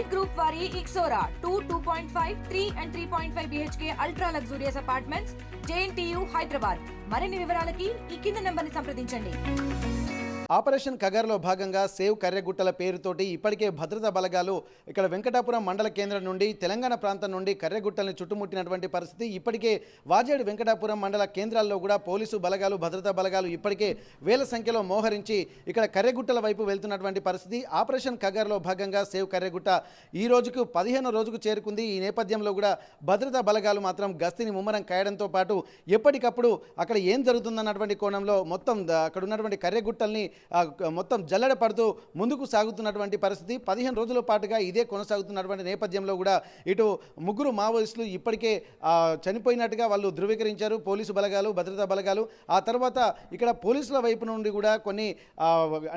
REIT Group వారి Ixora 2.5, 3 and 3.5 BHK ultra luxurious apartments JNTU Hyderabad. మరిన్ని వివరాలకి ఈ కింద నంబర్ని సంప్రదించండి. ఆపరేషన్ కగర్లో భాగంగా సేవ్ కర్రెగుట్టల పేరుతోటి ఇప్పటికే భద్రతా బలగాలు ఇక్కడ వెంకటాపురం మండల కేంద్రం నుండి తెలంగాణ ప్రాంతం నుండి కర్రెగుట్టల్ని చుట్టుముట్టినటువంటి పరిస్థితి. ఇప్పటికే వాజేడు వెంకటాపురం మండల కేంద్రాల్లో కూడా పోలీసు బలగాలు భద్రతా బలగాలు ఇప్పటికే వేల సంఖ్యలో మోహరించి ఇక్కడ కర్రెగుట్టల వైపు వెళ్తున్నటువంటి పరిస్థితి. ఆపరేషన్ కగర్లో భాగంగా సేవ్ కర్రెగుట్ట ఈ రోజుకు 15వ రోజుకు చేరుకుంది. ఈ నేపథ్యంలో కూడా భద్రతా బలగాలు మాత్రం గస్తీని ముమ్మరం కాయడంతో పాటు ఎప్పటికప్పుడు అక్కడ ఏం జరుగుతుందన్నటువంటి కోణంలో మొత్తం అక్కడ ఉన్నటువంటి కర్రెగుట్టల్ని మొత్తం జల్లెడ పడుతూ ముందుకు సాగుతున్నటువంటి పరిస్థితి. 15 రోజుల పాటుగా ఇదే కొనసాగుతున్నటువంటి నేపథ్యంలో కూడా ఇటు ముగ్గురు మావోయిస్టులు ఇప్పటికే చనిపోయినట్టుగా వాళ్ళు ధృవీకరించారు పోలీసు బలగాలు భద్రతా బలగాలు. ఆ తర్వాత ఇక్కడ పోలీసుల వైపు నుండి కూడా కొన్ని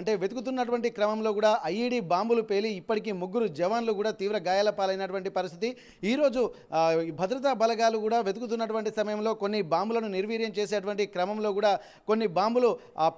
అంటే వెతుకుతున్నటువంటి క్రమంలో కూడా ఐఈడి బాంబులు పేలి ఇప్పటికీ ముగ్గురు జవాన్లు కూడా తీవ్ర గాయాల పాలైనటువంటి పరిస్థితి. ఈరోజు భద్రతా బలగాలు కూడా వెతుకుతున్నటువంటి సమయంలో కొన్ని బాంబులను నిర్వీర్యం చేసేటువంటి క్రమంలో కూడా కొన్ని బాంబులు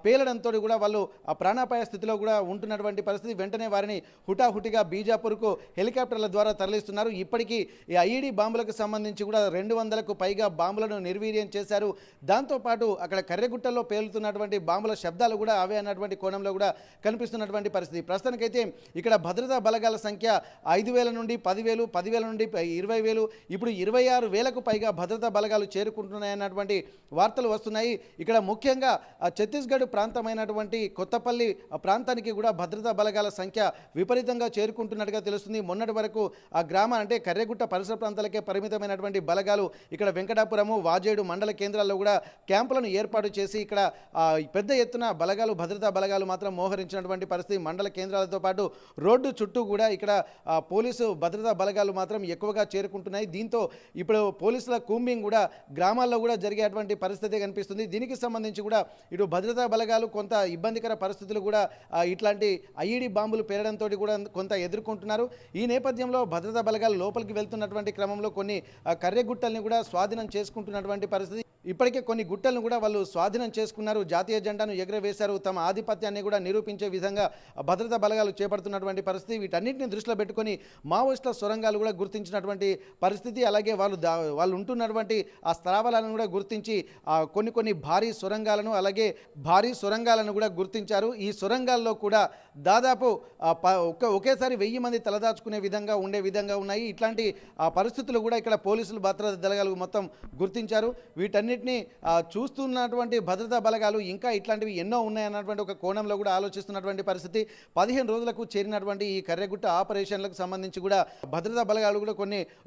పేలడంతో కూడా వాళ్ళు ప్రాణాపాయ స్థితిలో కూడా ఉంటున్నటువంటి పరిస్థితి. వెంటనే వారిని హుటాహుటిగా బీజాపూర్కు హెలికాప్టర్ల ద్వారా తరలిస్తున్నారు. ఇప్పటికీ ఈ ఐఈడి బాంబులకు సంబంధించి కూడా 200కు పైగా బాంబులను నిర్వీర్యం చేశారు. దాంతోపాటు అక్కడ కర్రెగుట్టల్లో పేలుతున్నటువంటి బాంబుల శబ్దాలు కూడా అవే అన్నటువంటి కోణంలో కూడా కనిపిస్తున్నటువంటి పరిస్థితి. ప్రస్తుతానికైతే ఇక్కడ భద్రతా బలగాల సంఖ్య 5,000 నుండి 10,000, 10,000 నుండి 20,000, ఇప్పుడు 26,000కు పైగా భద్రతా బలగాలు చేరుకుంటున్నాయన్నటువంటి వార్తలు వస్తున్నాయి. ఇక్కడ ముఖ్యంగా ఛత్తీస్గఢ్ ప్రాంతమైనటువంటి కొత్తపల్లి ప్రాంతానికి కూడా భద్రతా బలగాల సంఖ్య విపరీతంగా చేరుకుంటున్నట్టుగా తెలుస్తుంది. మొన్నటి వరకు ఆ గ్రామ అంటే కర్రెగుట్ట పరిసర ప్రాంతాలకే పరిమితమైనటువంటి బలగాలు ఇక్కడ వెంకటాపురము వాజేడు మండల కేంద్రాల్లో కూడా క్యాంపులను ఏర్పాటు చేసి ఇక్కడ పెద్ద ఎత్తున బలగాలు భద్రతా బలగాలు మాత్రం మోహరించినటువంటి పరిస్థితి. మండల కేంద్రాలతో పాటు రోడ్డు చుట్టూ కూడా ఇక్కడ పోలీసు భద్రతా బలగాలు మాత్రం ఎక్కువగా చేరుకుంటున్నాయి. దీంతో ఇప్పుడు పోలీసుల కూంబింగ్ కూడా గ్రామాల్లో కూడా జరిగేటువంటి పరిస్థితి కనిపిస్తుంది. దీనికి సంబంధించి కూడా ఇటు భద్రతా బలగాలు కొంత ఇబ్బందికర పరిస్థితులు కూడా ఇట్లాంటి ఐఈడి బాంబులు పేరడంతో కూడా కొంత ఎదుర్కొంటున్నారు. ఈ నేపథ్యంలో భద్రతా బలగాలు లోపలికి వెళ్తున్నటువంటి క్రమంలో కొన్ని కర్రెగుట్టల్ని కూడా స్వాధీనం చేసుకుంటున్నటువంటి పరిస్థితి. ఇప్పటికే కొన్ని గుట్టలను కూడా వాళ్ళు స్వాధీనం చేసుకున్నారు. జాతీయ జెండాను ఎగరవేశారు. తమ ఆధిపత్యాన్ని కూడా నిరూపించే విధంగా భద్రతా బలగాలు చేపడుతున్నటువంటి పరిస్థితి. వీటన్నిటిని దృష్టిలో పెట్టుకొని మావోయిస్టుల సొరంగాలు కూడా గుర్తించినటువంటి పరిస్థితి. అలాగే వాళ్ళు ఉంటున్నటువంటి ఆ స్థావరాలను కూడా గుర్తించి కొన్ని భారీ సొరంగాలను అలాగే భారీ సొరంగాలను కూడా గుర్తించారు. ఈ సొరంగాల్లో కూడా దాదాపు ఒకేసారి 1000 మంది తలదాచుకునే విధంగా ఉన్నాయి. ఇట్లాంటి పరిస్థితులు కూడా ఇక్కడ పోలీసులు భద్రతా దళాలు మొత్తం గుర్తించారు. వీటన్నిటిని చూస్తున్నటువంటి భద్రతా బలగాలు ఇంకా ఇట్లాంటివి ఎన్నో ఉన్నాయన్నటువంటి ఒక కోణంలో కూడా ఆలోచిస్తున్నటువంటి పరిస్థితి. 15 రోజులకు చేరినటువంటి ఈ కర్రెగుట్ట ఆపరేషన్లకు సంబంధించి కూడా భద్రతా బలగాలు కూడా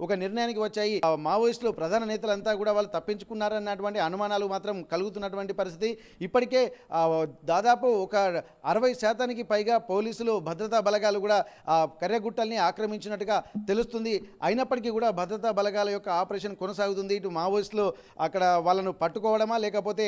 ఒక నిర్ణయానికి వచ్చాయి. మావోయిస్టులు ప్రధాన నేతలంతా కూడా వాళ్ళు తప్పించుకున్నారన్నటువంటి అనుమానాలు మాత్రం కలుగుతున్నటువంటి పరిస్థితి. ఇప్పటికే దాదాపు ఒక 60% పైగా పోలీసులు భద్రతా బలగాలు కూడా కర్రెగుట్టల్ని ఆక్రమించినట్టుగా తెలుస్తుంది. అయినప్పటికీ కూడా భద్రతా బలగాల యొక్క ఆపరేషన్ కొనసాగుతుంది. ఇటు మావోయిస్టులు అక్కడ వాళ్ళను పట్టుకోవడమా లేకపోతే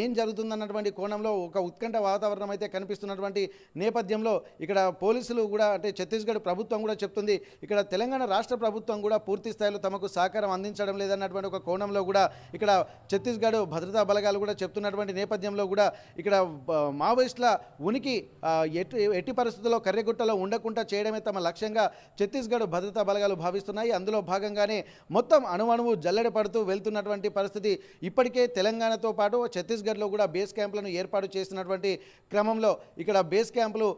ఏం జరుగుతుందన్నటువంటి కోణంలో ఒక ఉత్కంఠ వాతావరణం అయితే కనిపిస్తున్నటువంటి నేపథ్యంలో ఇక్కడ పోలీసులు కూడా అంటే ఛత్తీస్గఢ్ ప్రభుత్వం కూడా చెప్తుంది ఇక్కడ తెలంగాణ రాష్ట్ర ప్రభుత్వం కూడా పూర్తి స్థాయిలో తమకు సహకారం అందించడం లేదన్నటువంటి ఒక కోణంలో కూడా ఇక్కడ ఛత్తీస్గఢ్ భద్రతా బలగాలు కూడా చెప్తున్నటువంటి నేపథ్యంలో కూడా ఇక్కడ మావోయిస్టుల ఉనికి ఎట్టి పరిస్థితుల్లో కర్రెగుట్టలో ఉండకుండా చేయడమే తమ లక్ష్యంగా ఛత్తీస్గఢ్ భద్రతా బలగాలు భావిస్తున్నాయి. అందులో భాగంగానే మొత్తం అణువణువు జల్లెడ పడుతూ వెళ్తున్నటువంటి పరిస్థితి. ఇప్పటికే తెలంగాణతో పాటు ఛత్తీస్గఢ్లో కూడా బేస్ క్యాంపులను ఏర్పాటు చేస్తున్నటువంటి క్రమంలో ఇక్కడ బేస్ క్యాంపులు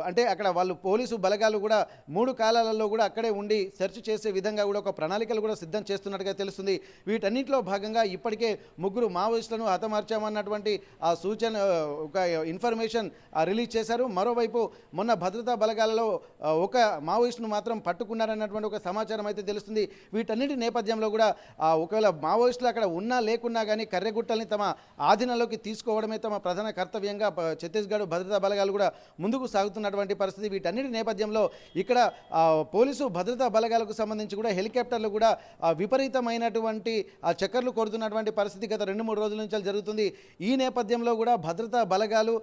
అంటే అక్కడ వాళ్ళు పోలీసు బలగాలు కూడా 3 కాలాలలో కూడా అక్కడే ఉండి సెర్చ్ చేసే విధంగా కూడా ఒక ప్రణాళికలు కూడా సిద్ధం చేస్తున్నట్టుగా తెలుస్తుంది. వీటన్నిటిలో భాగంగా ఇప్పటికే ముగ్గురు మావోయిస్టులను హతమార్చామన్నటువంటి ఆ సూచన ఒక ఇన్ఫర్మేషన్ రిలీజ్ చేశారు. మరోవైపు మొన్న భద్రతా బలగాలలో ఒక మావోయిస్టును మాత్రం పట్టుకున్నారన్నటువంటి ఒక సమాచారం అయితే తెలుస్తుంది. వీటన్నిటి నేపథ్యంలో కూడా ఒకవేళ మావోయిస్టులు అక్కడ ఉన్నా లేకున్నా కానీ కర్రెగుట్టల్ని తమ ఆధీనంలోకి తీసుకోవడమే తమ ప్రధాన కర్తవ్యంగా ఛత్తీస్గఢ్ భద్రతా బలగాలు కూడా ముందుకు సాగుతున్నటువంటి పరిస్థితి. వీటన్నిటి నేపథ్యంలో ఇక్కడ పోలీసు భద్రతా బలగాలకు సంబంధించి కూడా హెలికాప్టర్లు కూడా విపరీతమైనటువంటి చక్కర్లు కొడుతున్నటువంటి పరిస్థితి గత 2-3 రోజుల నుంచి జరుగుతుంది. ఈ నేపథ్యంలో కూడా భద్రతా బలగాలు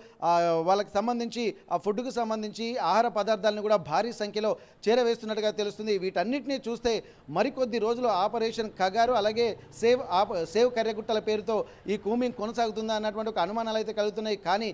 వాళ్ళకి సంబంధించి ఆ ఫుడ్కు సంబంధించి ఆహార పదార్థాలను కూడా భారీ సంఖ్యలో చేరవేస్తున్నట్టుగా తెలుస్తుంది. వీటన్నిటిని చూస్తే మరికొద్ది రోజులు ఆపరేషన్ కగారు అలాగే సేవ్ కర్రెగుట్టల పేరుతో ఈ కూంబింగ్ కొనసాగుతుందా అన్నటువంటి ఒక అనుమానాలు అయితే కలుగుతున్నాయి. కానీ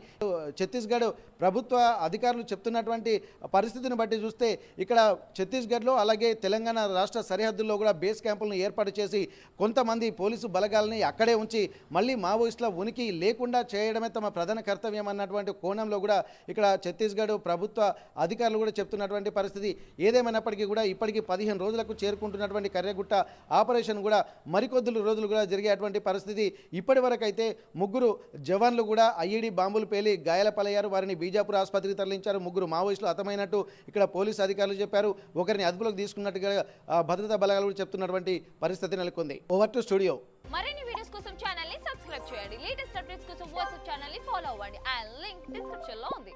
ఛత్తీస్గఢ్ ప్రభుత్వ అధికారులు చెప్తున్నటువంటి పరిస్థితిని బట్టి చూస్తే ఇక్కడ ఛత్తీస్గఢ్లో అలాగే తెలంగాణ రాష్ట్ర సరిహద్దుల్లో కూడా బేస్ క్యాంపులను ఏర్పాటు చేసి కొంతమంది పోలీసు బలగాలని అక్కడే ఉంచి మళ్ళీ మావోయిస్టుల ఉనికి లేకుండా చేయడమే తమ ప్రధాన కర్తవ్యం అన్నటువంటి కోణంలో కూడా ఇక్కడ ఛత్తీస్గఢ్ ప్రభుత్వ అధికారులు కూడా చెప్తున్నటువంటి పరిస్థితి. ఏదేమైనప్పటికీ కూడా ఇప్పటికీ 15 రోజులకు చేరుకుంటున్నటువంటి కర్రెగుట్ట ఆపరేషన్ కూడా మరికొద్ది రోజులు కూడా జరిగేటువంటి పరిస్థితి. ఇప్పటి వరకు అయితే 3 జవాన్లు కూడా ఐఈడీ బాంబులు పేలి గాయాలపాలయ్యారు. వారిని బీజాపూర్ ఆసుపత్రికి తరలించారు. 3 మావోయిస్టులు హతమైనట్టు ఇక్కడ పోలీసు అధికారులు చెప్పారు. ఒకరిని అదుపులోకి తీసుకున్నట్టుగా భద్రతా బలగాలు కూడా చెప్తున్నటువంటి పరిస్థితి నెలకొంది. Over to studio. మరిన్ని వీడియోస్ కోసం ఛానల్ ని సబ్స్క్రైబ్ చేయండి. లేటెస్ట్ అప్డేట్స్ కోసం వాట్సాప్ ఛానల్ ని ఫాలో అవ్వండి. ఆ లింక్ డిస్క్రిప్షన్ లో ఉంది.